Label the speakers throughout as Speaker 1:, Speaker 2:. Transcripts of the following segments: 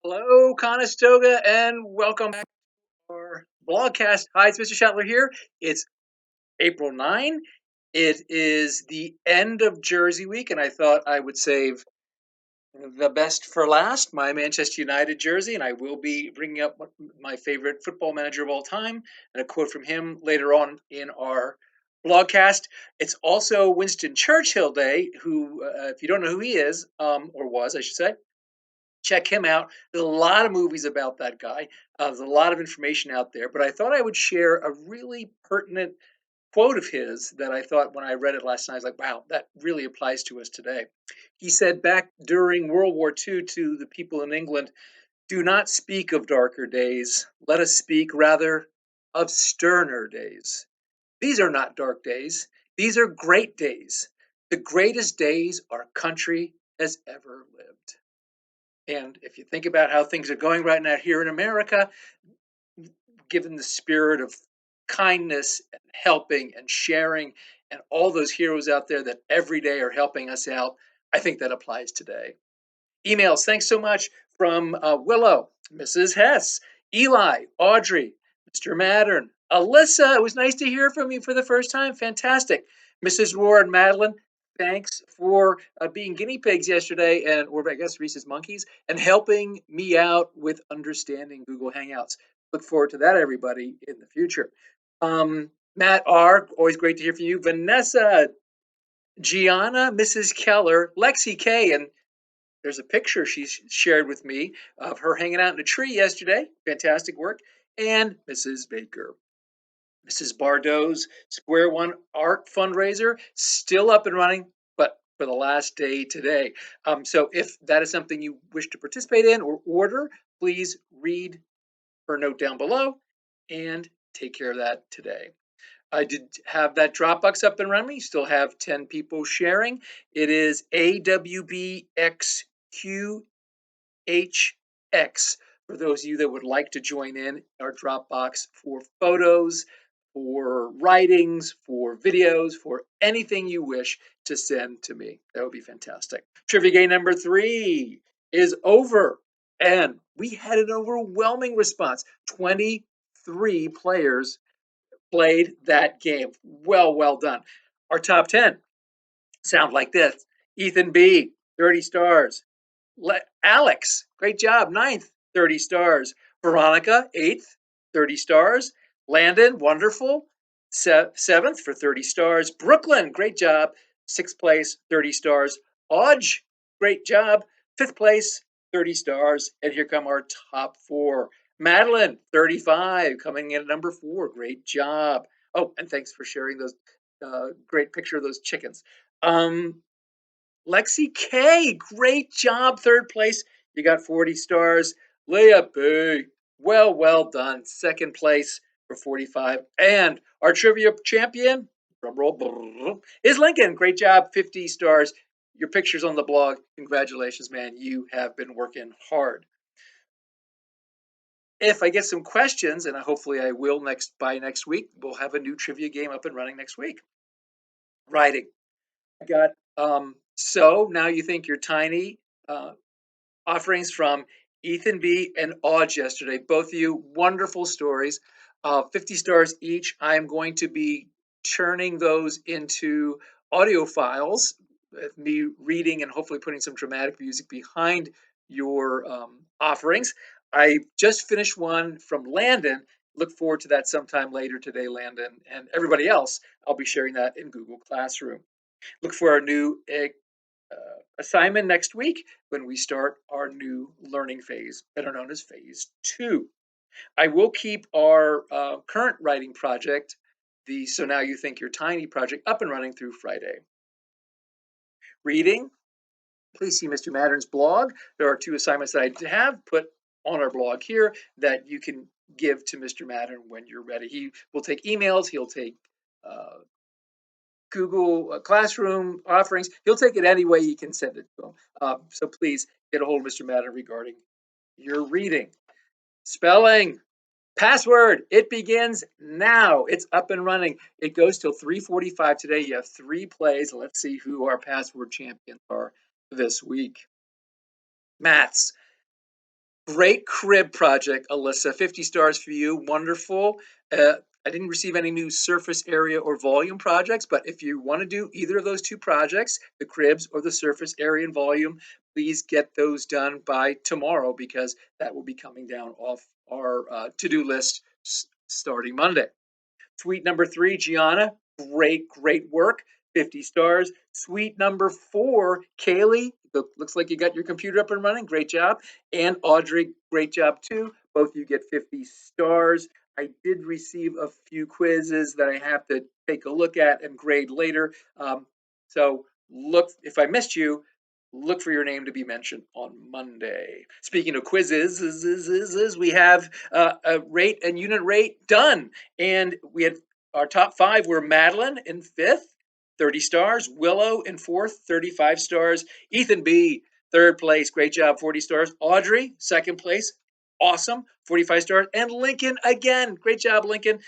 Speaker 1: Hello, Conestoga, and welcome back to our blogcast. Hi, it's Mr. Shetler here. It's April 9. It is the end of Jersey Week, and I thought I would save the best for last, my Manchester United jersey, and I will be bringing up my favorite football manager of all time and a quote from him later on in our blogcast. It's also Winston Churchill Day, who, if you don't know who he is, or was, I should say, check him out. There's a lot of movies about that guy. There's a lot of information out there, but I thought I would share a really pertinent quote of his that I thought when I read it last night, I was like, wow, that really applies to us today. He said back during World War II to the people in England, do not speak of darker days. Let us speak rather of sterner days. These are not dark days. These are great days. The greatest days our country has ever lived. And if you think about how things are going right now here in America, given the spirit of kindness and helping and sharing and all those heroes out there that every day are helping us out, I think that applies today. Emails, thanks so much from Willow, Mrs. Hess, Eli, Audrey, Mr. Mattern, Alyssa. It was nice to hear from you for the first time. Fantastic. Mrs. Ward, Madeline, thanks for being guinea pigs yesterday, or I guess Reese's monkeys, and helping me out with understanding Google Hangouts. Look forward to that, everybody, in the future. Matt R., always great to hear from you. Vanessa, Gianna, Mrs. Keller, Lexi K, and there's a picture she shared with me of her hanging out in a tree yesterday. Fantastic work. And Mrs. Baker. Mrs. Bardot's Square One Art fundraiser still up and running, but for the last day today. So if that is something you wish to participate in or order, please read her note down below and take care of that today. I did have that Dropbox up and running. Still have 10 people sharing. It is AWBXQHX for those of you that would like to join in our Dropbox for photos, for writings, for videos, for anything you wish to send to me. That would be fantastic. Trivia game number 3 is over, and we had an overwhelming response. 23 players played that game. Well done. Our top 10 sound like this. Ethan B, 30 stars. Alex, great job, ninth, 30 stars. Veronica, eighth, 30 stars. Landon, wonderful, seventh for 30 stars. Brooklyn, great job, sixth place, 30 stars. Odge, great job, fifth place, 30 stars. And here come our top 4. Madeline, 35, coming in at number 4. Great job. Oh, and thanks for sharing those great picture of those chickens. Lexi K, great job, third place. You got 40 stars. Leah B, well done, second place for 45. And our trivia champion, drumroll, is Lincoln. Great job, 50 stars. Your picture's on the blog. Congratulations, man. You have been working hard. If I get some questions, and hopefully I will by next week, we'll have a new trivia game up and running next week. Writing. I got so now you think you're tiny. Offerings from Ethan B and Odge yesterday. Both of you, wonderful stories. 50 stars each. I am going to be turning those into audio files, with me reading and hopefully putting some dramatic music behind your offerings. I just finished one from Landon. Look forward to that sometime later today, Landon. And everybody else, I'll be sharing that in Google Classroom. Look for our new assignment next week when we start our new learning phase, better known as phase 2. I will keep our current writing project, the So Now You Think You're Tiny project, up and running through Friday. Reading, please see Mr. Mattern's blog. There are 2 assignments that I have put on our blog here that you can give to Mr. Mattern when you're ready. He will take emails, he'll take Google Classroom offerings. He'll take it any way you can send it to him. So please get a hold of Mr. Madden regarding your reading. Spelling. Password. It begins now. It's up and running. It goes till 3:45 today. You have 3 plays. Let's see who our password champions are this week. Maths. Great crib project, Alyssa. 50 stars for you. Wonderful. I didn't receive any new surface area or volume projects, but if you want to do either of those two projects, the cribs or the surface area and volume, please get those done by tomorrow because that will be coming down off our to-do list starting Monday. Suite number 3, Gianna, great work. 50 stars. Suite number 4, Kaylee, looks like you got your computer up and running. Great job. And Audrey, great job too. Both of you get 50 stars. I did receive a few quizzes that I have to take a look at and grade later. So look, if I missed you, look for your name to be mentioned on Monday. Speaking of quizzes, we have a rate and unit rate done. And we had our top 5 were Madeline in 5th, 30 stars. Willow in 4th, 35 stars. Ethan B, 3rd place, great job, 40 stars. Audrey, 2nd place, awesome, 45 stars. And Lincoln again, great job, Lincoln,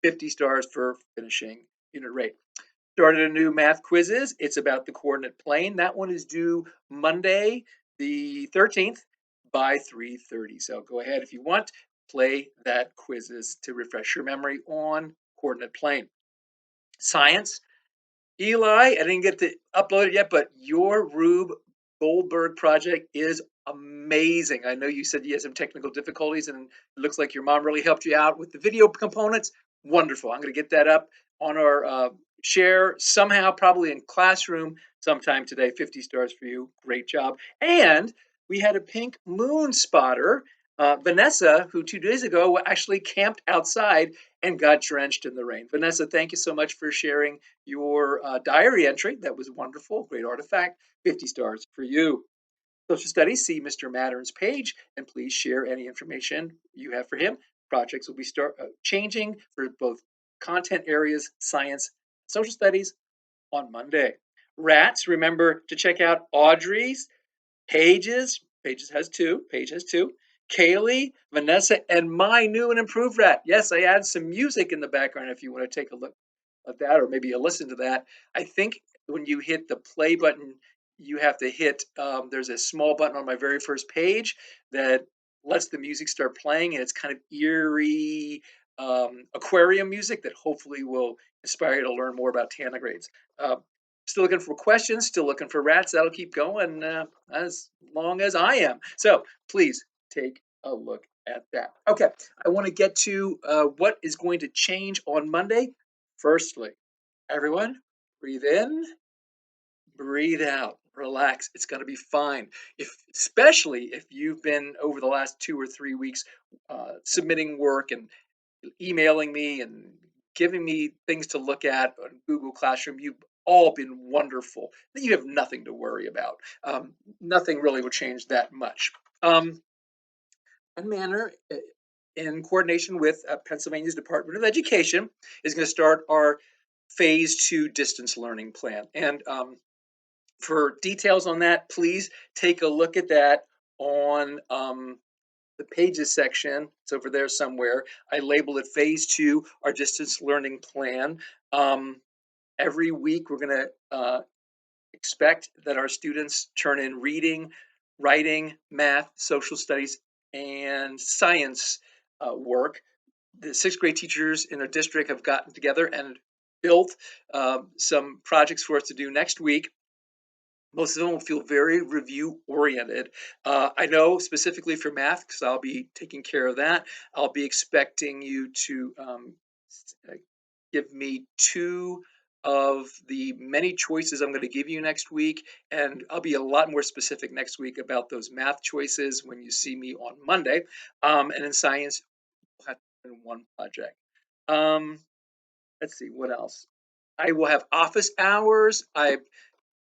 Speaker 1: 50 stars for finishing unit rate. Started a new math quizzes. It's about the coordinate plane. That one is due Monday, the 13th by 3:30. So go ahead if you want, play that quizzes to refresh your memory on coordinate plane. Science, Eli, I didn't get to upload it yet, but your Rube Goldberg project is amazing. I know you said you had some technical difficulties, and it looks like your mom really helped you out with the video components. Wonderful. I'm going to get that up on our share somehow, probably in classroom sometime today. 50 stars for you. Great job. And we had a pink moon spotter, Vanessa, who 2 days ago actually camped outside and got drenched in the rain. Vanessa, thank you so much for sharing your diary entry. That was wonderful. Great artifact. 50 stars for you. Social studies, see Mr. Mattern's page and please share any information you have for him. Projects will be changing for both content areas, science, social studies on Monday. Rats, remember to check out Audrey's Pages. Paige has two. Kaylee, Vanessa, and my new and improved rat. Yes, I added some music in the background if you want to take a look at that or maybe a listen to that. I think when you hit the play button, you have to hit, there's a small button on my very first page that lets the music start playing, and it's kind of eerie aquarium music that hopefully will inspire you to learn more about tardigrades. Still looking for questions, still looking for rats. That'll keep going as long as I am. So please take a look at that. Okay, I want to get to what is going to change on Monday. Firstly, everyone, breathe in, breathe out, relax. It's going to be fine. Especially if you've been over the last 2 or 3 weeks submitting work and emailing me and giving me things to look at on Google Classroom. You've all been wonderful. You have nothing to worry about. Nothing really will change that much. And Manner, in coordination with Pennsylvania's Department of Education, is going to start our phase 2 distance learning plan. And for details on that, please take a look at that on the pages section. It's over there somewhere. I labeled it phase 2, our distance learning plan. Every week we're going to expect that our students turn in reading, writing, math, social studies, and science work. The 6th grade teachers in our district have gotten together and built some projects for us to do next week. Most of them will feel very review oriented. I know specifically for math, because I'll be taking care of that, I'll be expecting you to give me 2 of the many choices I'm going to give you next week. And I'll be a lot more specific next week about those math choices when you see me on Monday. And in science, we'll have to do 1 project. Let's see, what else? I will have office hours. I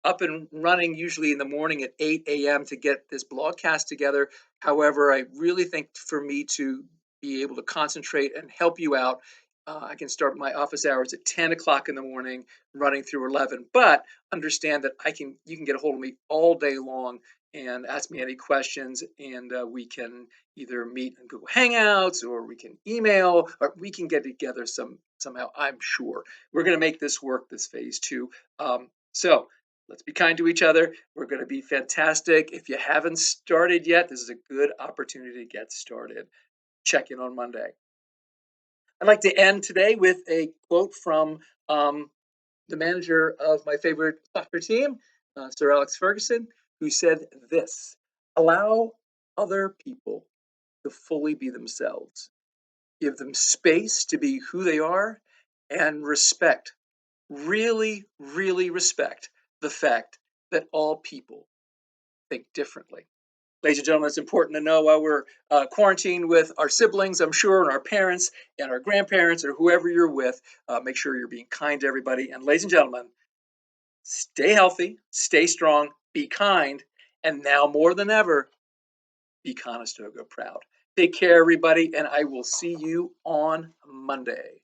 Speaker 1: up and running usually in the morning at 8 a.m. to get this broadcast together. However, I really think for me to be able to concentrate and help you out, I can start my office hours at 10 o'clock in the morning, running through 11. But understand that you can get a hold of me all day long and ask me any questions, and we can either meet in Google Hangouts or we can email or we can get together somehow. I'm sure we're going to make this work. This phase 2. So Let's be kind to each other. We're going to be fantastic. If you haven't started yet, this is a good opportunity to get started. Check in on Monday. I'd like to end today with a quote from the manager of my favorite soccer team, Sir Alex Ferguson, who said this: allow other people to fully be themselves, give them space to be who they are, and respect, really, really respect the fact that all people think differently. Ladies and gentlemen, it's important to know while we're quarantined with our siblings, I'm sure, and our parents and our grandparents or whoever you're with, make sure you're being kind to everybody. And ladies and gentlemen, stay healthy, stay strong, be kind, and now more than ever, be Conestoga proud. Take care, everybody, and I will see you on Monday.